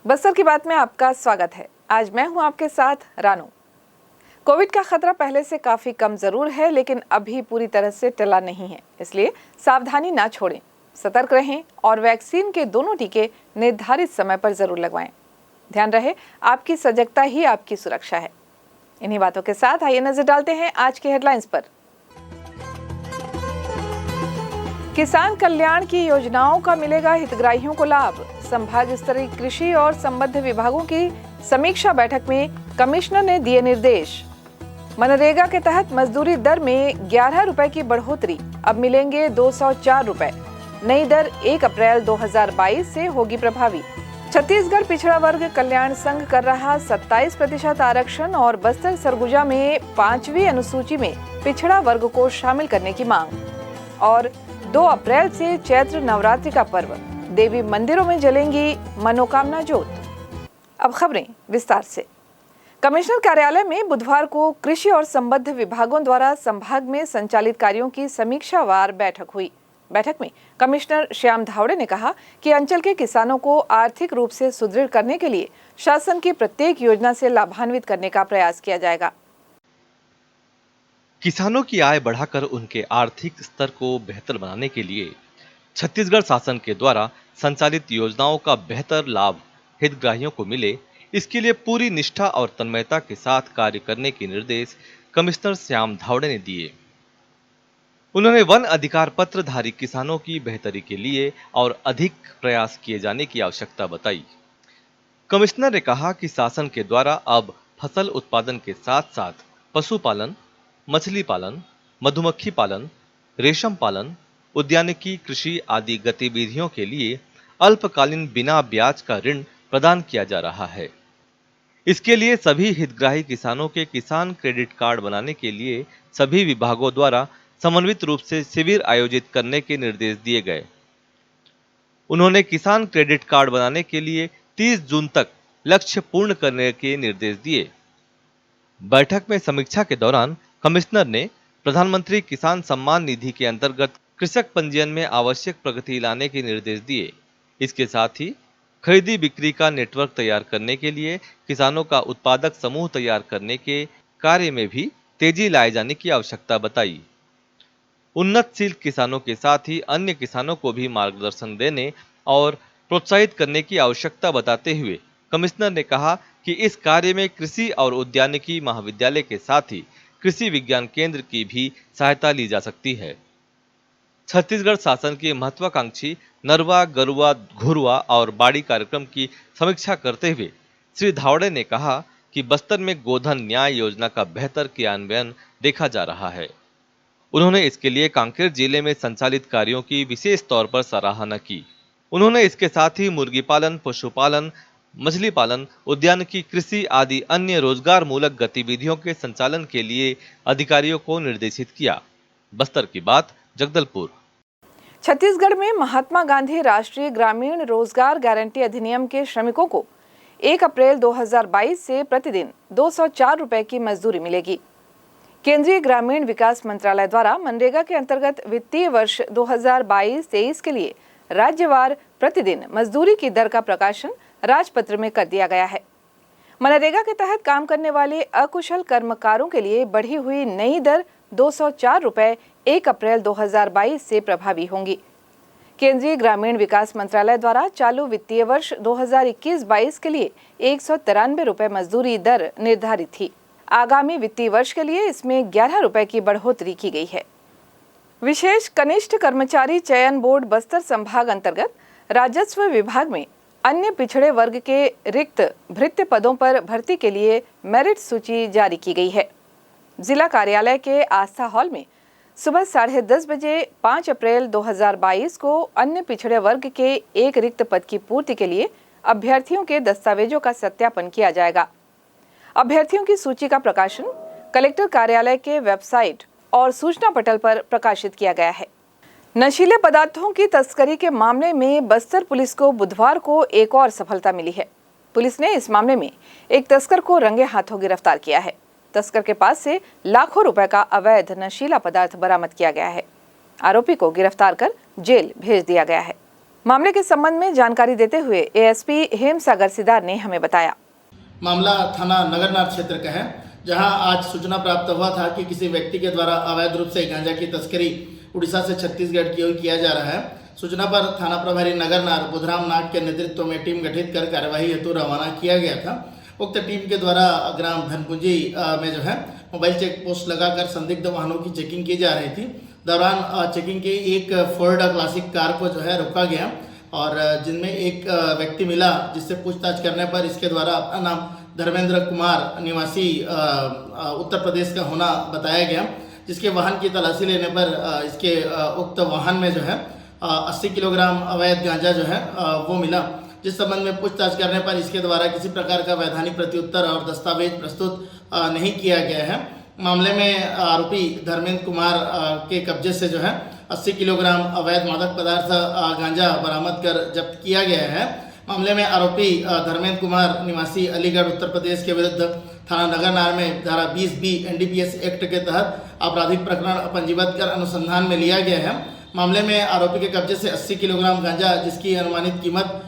बस्तर की बात में आपका स्वागत है। आज मैं हूं आपके साथ रानू। कोविड का खतरा पहले से काफी कम जरूर है, लेकिन अभी पूरी तरह से टला नहीं है। इसलिए सावधानी ना छोड़ें, सतर्क रहें और वैक्सीन के दोनों टीके निर्धारित समय पर जरूर लगवाएं। ध्यान रहे, आपकी सजगता ही आपकी सुरक्षा है। इन्हीं बातों के साथ आइए नजर डालते हैं आज की हेडलाइंस पर। किसान कल्याण की योजनाओं का मिलेगा हितग्राहियों को लाभ। संभाग स्तरीय कृषि और संबद्ध विभागों की समीक्षा बैठक में कमिश्नर ने दिए निर्देश। मनरेगा के तहत मजदूरी दर में 11 रुपए की बढ़ोतरी, अब मिलेंगे 204 रुपए। नई दर 1 अप्रैल 2022 से होगी प्रभावी। छत्तीसगढ़ पिछड़ा वर्ग कल्याण संघ कर रहा 27% आरक्षण और बस्तर सरगुजा में 5वीं अनुसूची में पिछड़ा वर्ग को शामिल करने की मांग। और 2 अप्रैल से चैत्र नवरात्रि का पर्व, देवी मंदिरों में जलेंगी मनोकामना ज्योत। अब खबरें विस्तार से। कमिश्नर कार्यालय में बुधवार को कृषि और संबद्ध विभागों द्वारा संभाग में संचालित कार्यों की समीक्षावार बैठक हुई। बैठक में कमिश्नर श्याम धावड़े ने कहा कि अंचल के किसानों को आर्थिक रूप से सुदृढ़ करने के लिए शासन की प्रत्येक योजना से लाभान्वित करने का प्रयास किया जाएगा। किसानों की आय बढ़ाकर उनके आर्थिक स्तर को बेहतर बनाने के लिए छत्तीसगढ़ शासन के द्वारा संचालित योजनाओं का बेहतर लाभ हितग्राहियों को मिले, इसके लिए पूरी निष्ठा और तन्मयता के साथ कार्य करने के निर्देश कमिश्नर श्याम धावड़े ने दिए। उन्होंने वन अधिकार पत्र धारी किसानों की बेहतरी के लिए और अधिक प्रयास किए जाने की आवश्यकता बताई। कमिश्नर ने कहा कि शासन के द्वारा अब फसल उत्पादन के साथ साथ पशुपालन, मछली पालन, मधुमक्खी पालन, रेशम पालन, उद्यानिकी कृषि आदि गतिविधियों के लिए अल्पकालीन बिना ब्याज का ऋण प्रदान किया जा रहा है। इसके लिए सभी हितग्राही किसानों के किसान क्रेडिट कार्ड बनाने के लिए सभी विभागों द्वारा समन्वित रूप से शिविर आयोजित करने के निर्देश दिए गए। उन्होंने किसान क्रेडिट कार्ड बनाने के लिए 30 जून तक लक्ष्य पूर्ण करने के निर्देश दिए। बैठक में समीक्षा के दौरान कमिश्नर ने प्रधानमंत्री किसान सम्मान निधि के अंतर्गत कृषक पंजीयन में आवश्यक प्रगति लाने के निर्देश दिए। इसके साथ ही खरीदी बिक्री का नेटवर्क तैयार करने के लिए किसानों का उत्पादक समूह तैयार करने के कार्य में भी तेजी लाए जाने की आवश्यकता बताई। उन्नतशील किसानों के साथ ही अन्य किसानों को भी मार्गदर्शन देने और प्रोत्साहित करने की आवश्यकता बताते हुए कमिश्नर ने कहा कि इस कार्य में कृषि और उद्यानिकी महाविद्यालय के साथ ही कृषि विज्ञान केंद्र की भी सहायता ली जा सकती है। छत्तीसगढ़ शासन के महत्वाकांक्षी नरवा, गरुआ, घुरुआ और बाड़ी कार्यक्रम की समीक्षा करते हुए श्री धावड़े ने कहा कि बस्तर में गोधन न्याय योजना का बेहतर क्रियान्वयन देखा जा रहा है। उन्होंने इसके लिए कांकेर जिले में संचालित कार्यों की विशेष तौर पर सराहना की। उन्होंने इसके साथ ही मुर्गी पालन, पशुपालन, मछली पालन, उद्यानिकी कृषि आदि अन्य रोजगार मूलक गतिविधियों के संचालन के लिए अधिकारियों को निर्देशित किया। बस्तर की बात, जगदलपुर। छत्तीसगढ़ में महात्मा गांधी राष्ट्रीय ग्रामीण रोजगार गारंटी अधिनियम के श्रमिकों को 1 अप्रैल 2022 से प्रतिदिन 204 रुपए की मजदूरी मिलेगी। केंद्रीय ग्रामीण विकास मंत्रालय द्वारा मनरेगा के अंतर्गत वित्तीय वर्ष 2022-23 के लिए राज्यवार प्रतिदिन मजदूरी की दर का प्रकाशन राजपत्र में कर दिया गया है। मनरेगा के तहत काम करने वाले अकुशल कर्मकारों के लिए बढ़ी हुई नई दर 204 रुपए 1 अप्रैल 2022 से प्रभावी होंगी। केंद्रीय ग्रामीण विकास मंत्रालय द्वारा चालू वित्तीय वर्ष 2021-22 के लिए 193 रुपए मजदूरी दर निर्धारित थी। आगामी वित्तीय वर्ष के लिए इसमें 11 रुपए की बढ़ोतरी की गई है। विशेष कनिष्ठ कर्मचारी चयन बोर्ड बस्तर संभाग अंतर्गत राजस्व विभाग में अन्य पिछड़े वर्ग के रिक्त भृत्य पदों पर भर्ती के लिए मेरिट सूची जारी की गई है। जिला कार्यालय के आस्था हॉल में सुबह 10:30 बजे 5 अप्रैल 2022 को अन्य पिछड़े वर्ग के एक रिक्त पद की पूर्ति के लिए अभ्यर्थियों के दस्तावेजों का सत्यापन किया जाएगा। अभ्यर्थियों की सूची का प्रकाशन कलेक्टर कार्यालय के वेबसाइट और सूचना पटल पर प्रकाशित किया गया है। नशीले पदार्थों की तस्करी के मामले में बस्तर पुलिस को बुधवार को एक और सफलता मिली है। पुलिस ने इस मामले में एक तस्कर को रंगे हाथों गिरफ्तार किया है। तस्कर के पास से लाखों रुपए का अवैध नशीला पदार्थ बरामद किया गया है। आरोपी को गिरफ्तार कर जेल भेज दिया गया है। मामले के संबंध में जानकारी देते हुए एएसपी हेमसागर सिदार ने हमें बताया। मामला थाना नगरनार क्षेत्र का है, जहां आज सूचना प्राप्त हुआ था कि किसी व्यक्ति के द्वारा अवैध रूप से गांजा की तस्करी उड़ीसा से छत्तीसगढ़ की ओर किया जा रहा है। सूचना पर थाना प्रभारी नगरनार बुधराम नाग के नेतृत्व में टीम गठित कर कार्यवाही हेतु रवाना किया गया था। उक्त टीम के द्वारा ग्राम धनपुंजी में मोबाइल चेक पोस्ट लगाकर संदिग्ध वाहनों की चेकिंग की जा रही थी। दौरान चेकिंग की एक फोर्ड क्लासिक कार को रोका गया और जिनमें एक व्यक्ति मिला, जिससे पूछताछ करने पर इसके द्वारा अपना नाम धर्मेंद्र कुमार निवासी उत्तर प्रदेश का होना बताया गया, जिसके वाहन की तलाशी लेने पर इसके उक्त वाहन में 80 किलोग्राम अवैध गांजा वो मिला, जिस संबंध में पूछताछ करने पर इसके द्वारा किसी प्रकार का वैधानिक प्रत्युत्तर और दस्तावेज प्रस्तुत नहीं किया गया है। मामले में आरोपी धर्मेंद्र कुमार के कब्जे से 80 किलोग्राम अवैध मादक पदार्थ गांजा बरामद कर जब्त किया गया है। मामले में आरोपी धर्मेंद्र कुमार निवासी अलीगढ़ उत्तर प्रदेश के विरुद्ध थाना नगरनार में धारा 20B NDPS एक्ट के तहत आपराधिक प्रकरण पंजीबद्ध कर अनुसंधान में लिया गया है। मामले में आरोपी के कब्जे से 80 किलोग्राम गांजा, जिसकी अनुमानित कीमत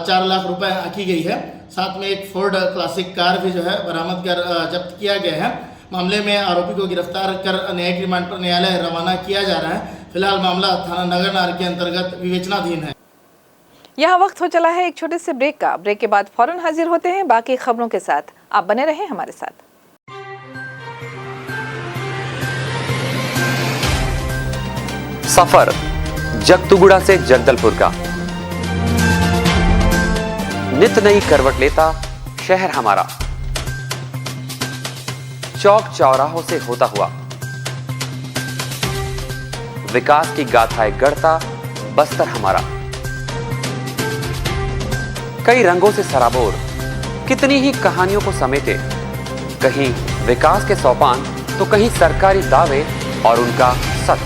4 लाख रुपए आंकी गई है, साथ में एक फोर्ड क्लासिक कार भी बरामद कर जब्त किया गया है। मामले में आरोपी को गिरफ्तार कर न्यायिक रिमांड पर न्यायालय रवाना किया जा रहा है। फिलहाल मामला थाना नगरनार के अंतर्गत विवेचनाधीन है। यहाँ वक्त हो चला है एक छोटे से ब्रेक का। ब्रेक के बाद फौरन हाजिर होते हैं बाकी खबरों के साथ। आप बने रहें हमारे साथ। सफर जगतुगुड़ा से जगदलपुर का नित नई करवट लेता शहर हमारा, चौक चौराहों से होता हुआ विकास की गाथाएं गढ़ता बस्तर हमारा, कई रंगों से सराबोर कितनी ही कहानियों को समेटे, कहीं विकास के सोपान तो कहीं सरकारी दावे और उनका सच।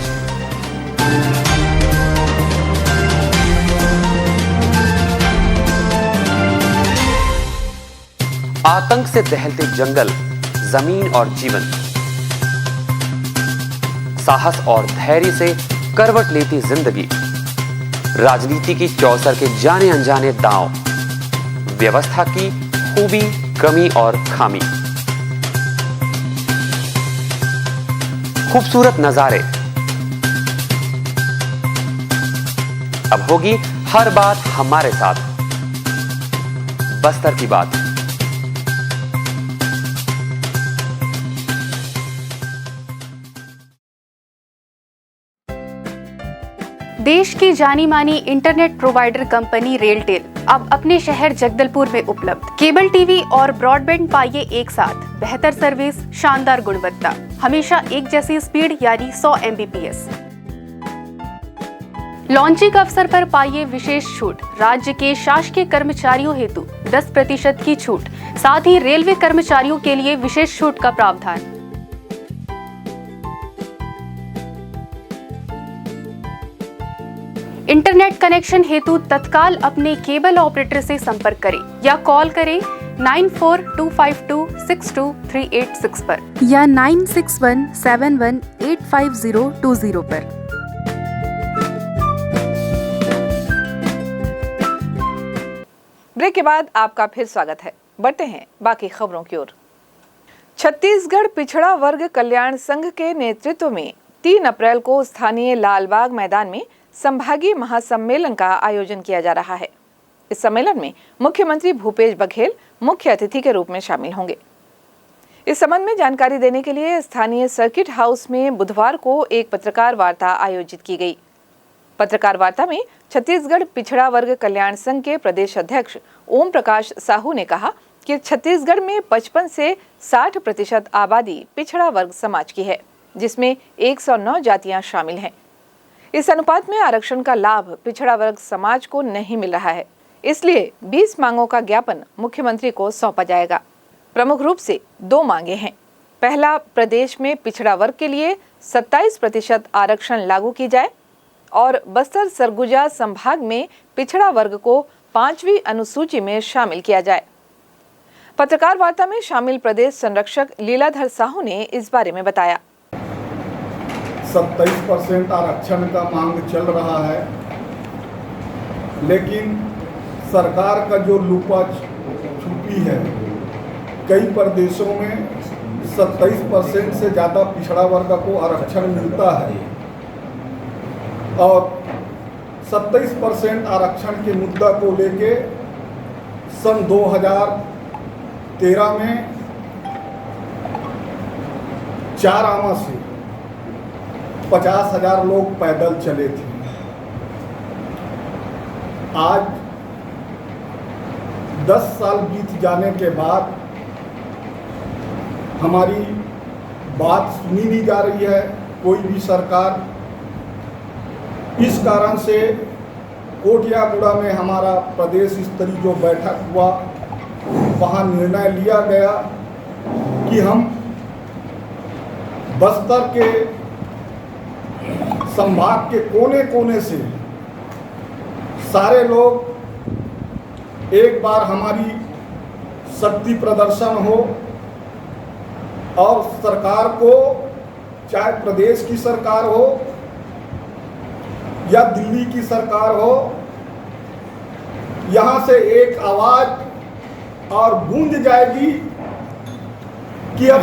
आतंक से दहलते जंगल, जमीन और जीवन, साहस और धैर्य से करवट लेती जिंदगी, राजनीति की चौसर के जाने अनजाने दांव, व्यवस्था की खूबी, कमी और खामी, खूबसूरत नजारे। अब होगी हर बात हमारे साथ, बस्तर की बात। देश की जानी मानी इंटरनेट प्रोवाइडर कंपनी रेलटेल अब अपने शहर जगदलपुर में उपलब्ध। केबल टीवी और ब्रॉडबैंड पाइए एक साथ, बेहतर सर्विस, शानदार गुणवत्ता, हमेशा एक जैसी स्पीड यानी 100 Mbps। लॉन्चिंग अवसर पर पाइए विशेष छूट, राज्य के शासकीय कर्मचारियों हेतु 10% की छूट, साथ ही रेलवे कर्मचारियों के लिए विशेष छूट का प्रावधान। इंटरनेट कनेक्शन हेतु तत्काल अपने केबल ऑपरेटर से संपर्क करें या कॉल करें 9425262386 पर या 9617185020 पर। ब्रेक के बाद आपका फिर स्वागत है। बढ़ते हैं बाकी खबरों की ओर। छत्तीसगढ़ पिछड़ा वर्ग कल्याण संघ के नेतृत्व में 3 अप्रैल को स्थानीय लालबाग मैदान में संभागीय महासम्मेलन का आयोजन किया जा रहा है। इस सम्मेलन में मुख्यमंत्री भूपेश बघेल मुख्य अतिथि के रूप में शामिल होंगे। इस संबंध में जानकारी देने के लिए स्थानीय सर्किट हाउस में बुधवार को एक पत्रकार वार्ता आयोजित की गई। पत्रकार वार्ता में छत्तीसगढ़ पिछड़ा वर्ग कल्याण संघ के प्रदेश अध्यक्ष ओम प्रकाश साहू ने कहा कि छत्तीसगढ़ में 55 से 60% आबादी पिछड़ा वर्ग समाज की है, जिसमें 109 जातियां शामिल हैं। इस अनुपात में आरक्षण का लाभ पिछड़ा वर्ग समाज को नहीं मिल रहा है, इसलिए 20 मांगों का ज्ञापन मुख्यमंत्री को सौंपा जाएगा। प्रमुख रूप से 2 मांगे हैं। पहला, प्रदेश में पिछड़ा वर्ग के लिए 27% आरक्षण लागू की जाए और बस्तर सरगुजा संभाग में पिछड़ा वर्ग को 5वीं अनुसूची में शामिल किया जाए। पत्रकार वार्ता में शामिल प्रदेश संरक्षक लीलाधर साहू ने इस बारे में बताया। 27% आरक्षण का मांग चल रहा है। लेकिन सरकार का जो लुपा छुपी है, कई प्रदेशों में 27% से ज़्यादा पिछड़ा वर्ग को आरक्षण मिलता है और 27% आरक्षण के मुद्दा को लेके सन 2013 में 4 आना से 50,000 लोग पैदल चले थे। आज 10 साल बीत जाने के बाद हमारी बात सुनी नहीं जा रही है कोई भी सरकार। इस कारण से कोटियागुड़ा में हमारा प्रदेश स्तरीय जो बैठक हुआ, वहाँ निर्णय लिया गया कि हम बस्तर के संभाग के कोने कोने से सारे लोग एक बार हमारी शक्ति प्रदर्शन हो और सरकार को, चाहे प्रदेश की सरकार हो या दिल्ली की सरकार हो, यहाँ से एक आवाज और गूंज जाएगी कि अब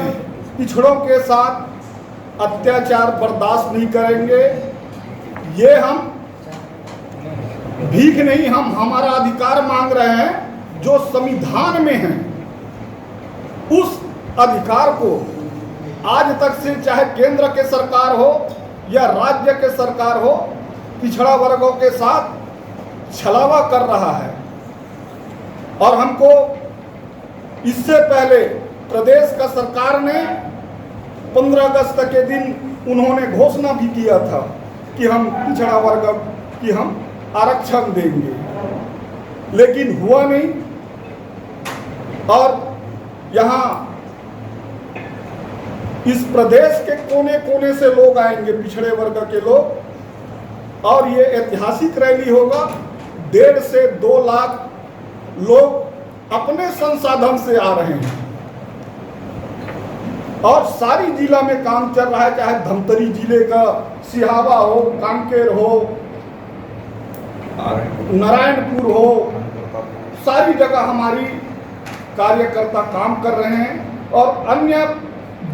पिछड़ों के साथ अत्याचार बर्दाश्त नहीं करेंगे। ये हम भीख नहीं, हम हमारा अधिकार मांग रहे हैं जो संविधान में है। उस अधिकार को आज तक से चाहे केंद्र के सरकार हो या राज्य के सरकार हो, पिछड़ा वर्गों के साथ छलावा कर रहा है। और हमको इससे पहले प्रदेश का सरकार ने 15 अगस्त के दिन उन्होंने घोषणा भी किया था कि हम पिछड़ा वर्ग की हम आरक्षण देंगे, लेकिन हुआ नहीं। और यहाँ इस प्रदेश के कोने कोने से लोग आएंगे, पिछड़े वर्ग के लोग, और ये ऐतिहासिक रैली होगा। 1.5 से 2 लाख लोग अपने संसाधन से आ रहे हैं और सारी जिला में काम चल रहा है, चाहे धमतरी जिले का सिहावा हो, कांकेर हो, नारायणपुर हो, सारी जगह हमारी कार्यकर्ता काम कर रहे हैं। और अन्य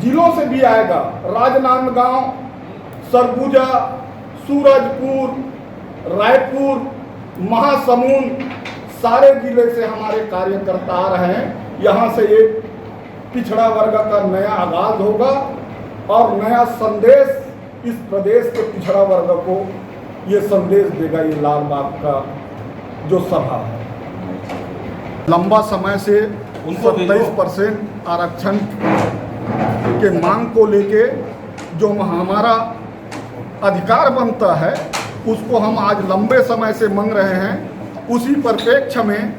जिलों से भी आएगा, राजनांदगांव, सरगुजा, सूरजपुर, रायपुर, महासमुंद, सारे जिले से हमारे कार्यकर्ता आ रहे हैं। यहाँ से एक पिछड़ा वर्ग का नया आगाज होगा और नया संदेश इस प्रदेश के पिछड़ा वर्ग को ये संदेश देगा ये लाल बाग का जो सभा है। लंबा समय से 27% आरक्षण के मांग को लेके जो हमारा अधिकार बनता है उसको हम आज लंबे समय से मांग रहे हैं। उसी परिप्रेक्ष्य में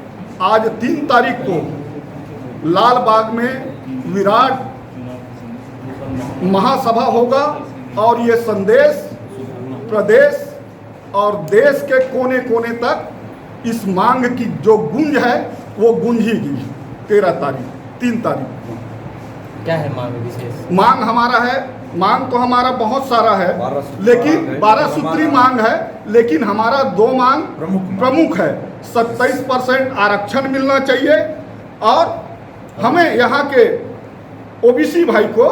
आज 3 तारीख को लाल बाग में विराट महासभा होगा और ये संदेश प्रदेश और देश के कोने कोने तक इस मांग की जो गूंज है वो गूंजेगी। 3 तारीख को क्या है मांग विशेष? मांग हमारा है, मांग तो हमारा बहुत सारा है, लेकिन 12 सूत्री मांग है, लेकिन हमारा 2 मांग प्रमुख है। 27% आरक्षण मिलना चाहिए और हमें यहाँ के ओबीसी भाई को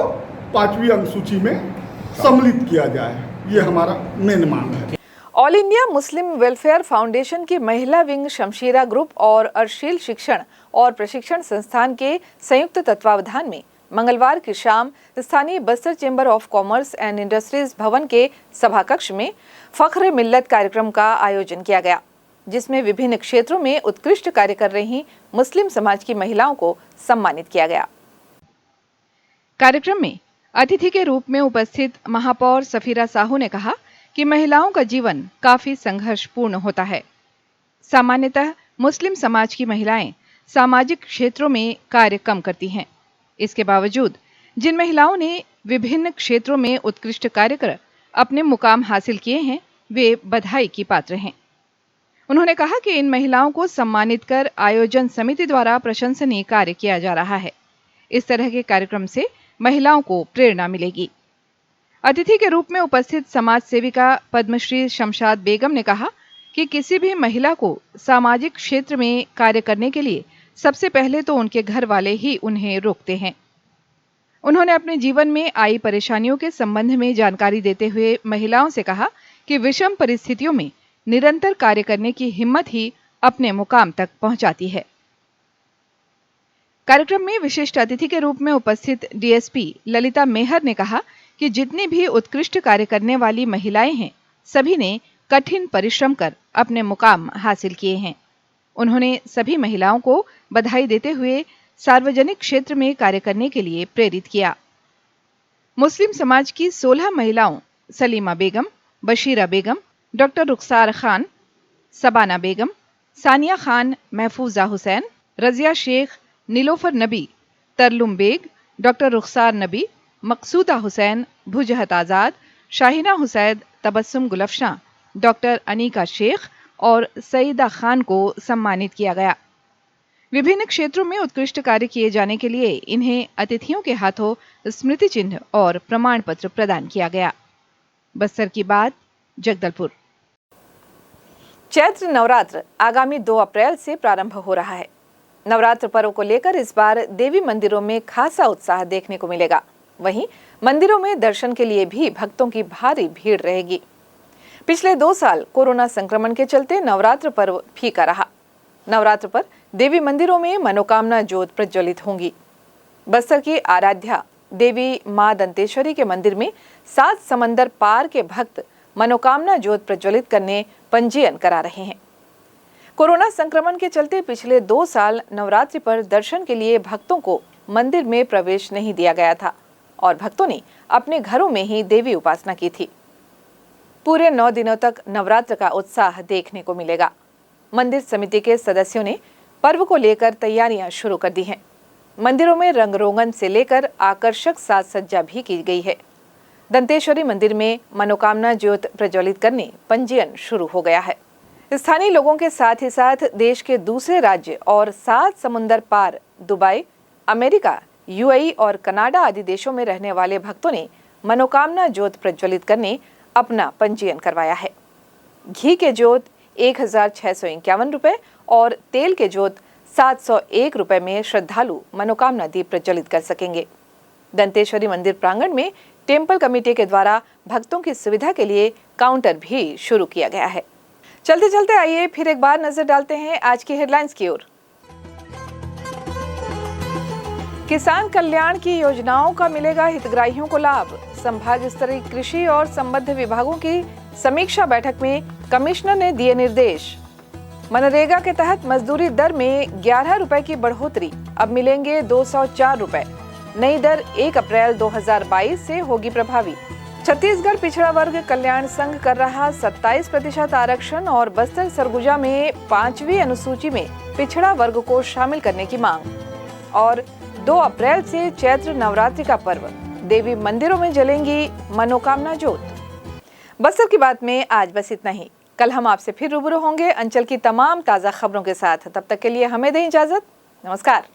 5वीं अनुसूची में सम्मिलित किया जाए। ये हमारा मेन मांग है। All India Muslim welfare foundation की महिला विंग शमशीरा ग्रुप और अर्शील शिक्षण और प्रशिक्षण संस्थान के संयुक्त तत्वावधान में मंगलवार की शाम स्थानीय Bastar chamber of commerce and industries भवन के सभा कक्ष में फख्र मिल्लत कार्यक्रम का आयोजन किया गया, जिसमें विभिन्न क्षेत्रों में उत्कृष्ट कार्य कर रही मुस्लिम समाज की महिलाओं को सम्मानित किया गया। कार्यक्रम में अतिथि के रूप में उपस्थित महापौर सफीरा साहू ने कहा कि महिलाओं का जीवन काफी संघर्षपूर्ण होता है। सामान्यतः मुस्लिम समाज की महिलाएं सामाजिक क्षेत्रों में कार्य कम करती हैं। इसके बावजूद जिन महिलाओं ने विभिन्न क्षेत्रों में उत्कृष्ट कार्य कर अपने मुकाम हासिल किए हैं, वे बधाई की पात्र हैं। उन्होंने कहा कि इन महिलाओं को सम्मानित कर आयोजन समिति द्वारा प्रशंसनीय कार्य किया जा रहा है। इस तरह के कार्यक्रम से महिलाओं को प्रेरणा मिलेगी। अतिथि के रूप में उपस्थित समाज सेविका पद्मश्री शमशाद बेगम ने कहा कि किसी भी महिला को सामाजिक क्षेत्र में कार्य करने के लिए सबसे पहले तो उनके घर वाले ही उन्हें रोकते हैं। उन्होंने अपने जीवन में आई परेशानियों के संबंध में जानकारी देते हुए महिलाओं से कहा कि विषम परिस्थितियों में निरंतर कार्य करने की हिम्मत ही अपने मुकाम तक पहुंचाती है। कार्यक्रम में विशिष्ट अतिथि के रूप में उपस्थित डीएसपी ललिता मेहर ने कहा कि जितनी भी उत्कृष्ट कार्य करने वाली महिलाएं हैं, सभी ने कठिन परिश्रम कर अपने मुकाम हासिल किए हैं। उन्होंने सभी महिलाओं को बधाई देते हुए सार्वजनिक क्षेत्र में कार्य करने के लिए प्रेरित किया। मुस्लिम समाज की 16 महिलाओं सलीमा बेगम, बशीरा बेगम, डॉक्टर रुखसार खान, सबाना बेगम, सानिया खान, महफूजा हुसैन, रजिया शेख, नीलोफर नबी, तरलुम बेग, डॉक्टर रुखसार नबी, मकसूदा हुसैन, भुजहत आजाद, शाहिना हुसैन, तबस्सुम गुलफशां, डॉक्टर अनीका शेख और सईदा खान को सम्मानित किया गया। विभिन्न क्षेत्रों में उत्कृष्ट कार्य किए जाने के लिए इन्हें अतिथियों के हाथों स्मृति चिन्ह और प्रमाण पत्र प्रदान किया गया। बस्तर की बात, जगदलपुर। चैत्र नवरात्र आगामी 2 अप्रैल से प्रारंभ हो रहा है। नवरात्र पर्व को लेकर इस बार देवी मंदिरों में खासा उत्साह देखने को मिलेगा। वहीं मंदिरों में दर्शन के लिए भी भक्तों की भारी भीड़ रहेगी। पिछले 2 साल कोरोना संक्रमण के चलते नवरात्र पर्व फीका रहा। नवरात्र पर देवी मंदिरों में मनोकामना ज्योत प्रज्वलित होंगी। बस्तर की आराध्या देवी मां दंतेश्वरी के मंदिर में 7 समंदर पार के भक्त मनोकामना ज्योत प्रज्वलित करने पंजीयन करा रहे हैं। कोरोना संक्रमण के चलते पिछले 2 साल नवरात्रि पर दर्शन के लिए भक्तों को मंदिर में प्रवेश नहीं दिया गया था और भक्तों ने अपने घरों में ही देवी उपासना की थी। पूरे 9 दिनों तक नवरात्र का उत्साह देखने को मिलेगा। मंदिर समिति के सदस्यों ने पर्व को लेकर तैयारियां शुरू कर दी हैं। मंदिरों में रंग रोगन से लेकर आकर्षक साज सज्जा भी की गई है। दंतेश्वरी मंदिर में मनोकामना ज्योत प्रज्वलित करने पंजीयन शुरू हो गया है। स्थानीय लोगों के साथ ही साथ देश के दूसरे राज्य और 7 समुंदर पार दुबई, अमेरिका, यूएई और कनाडा आदि देशों में रहने वाले भक्तों ने मनोकामना ज्योत प्रज्वलित करने अपना पंजीयन करवाया है। घी के ज्योत 1651 रुपए और तेल के ज्योत 701 रुपए में श्रद्धालु मनोकामना दीप प्रज्वलित कर सकेंगे। दंतेश्वरी मंदिर प्रांगण में टेम्पल कमेटी के द्वारा भक्तों की सुविधा के लिए काउंटर भी शुरू किया गया है। चलते चलते आइए फिर एक बार नजर डालते हैं आज की हेडलाइंस की ओर। किसान कल्याण की योजनाओं का मिलेगा हितग्राहियों को लाभ। संभाग स्तरीय कृषि और संबद्ध विभागों की समीक्षा बैठक में कमिश्नर ने दिए निर्देश। मनरेगा के तहत मजदूरी दर में 11 रुपए की बढ़ोतरी, अब मिलेंगे 204 रुपए। नई दर 1 अप्रैल 2022 से होगी प्रभावी। छत्तीसगढ़ पिछड़ा वर्ग कल्याण संघ कर रहा 27% आरक्षण और बस्तर सरगुजा में 5वीं अनुसूची में पिछड़ा वर्ग को शामिल करने की मांग। और 2 अप्रैल से चैत्र नवरात्रि का पर्व, देवी मंदिरों में जलेंगी मनोकामना ज्योत। बस्तर की बात में आज बस इतना ही। कल हम आपसे फिर रूबरू होंगे अंचल की तमाम ताज़ा खबरों के साथ। तब तक के लिए हमें दें इजाजत। नमस्कार।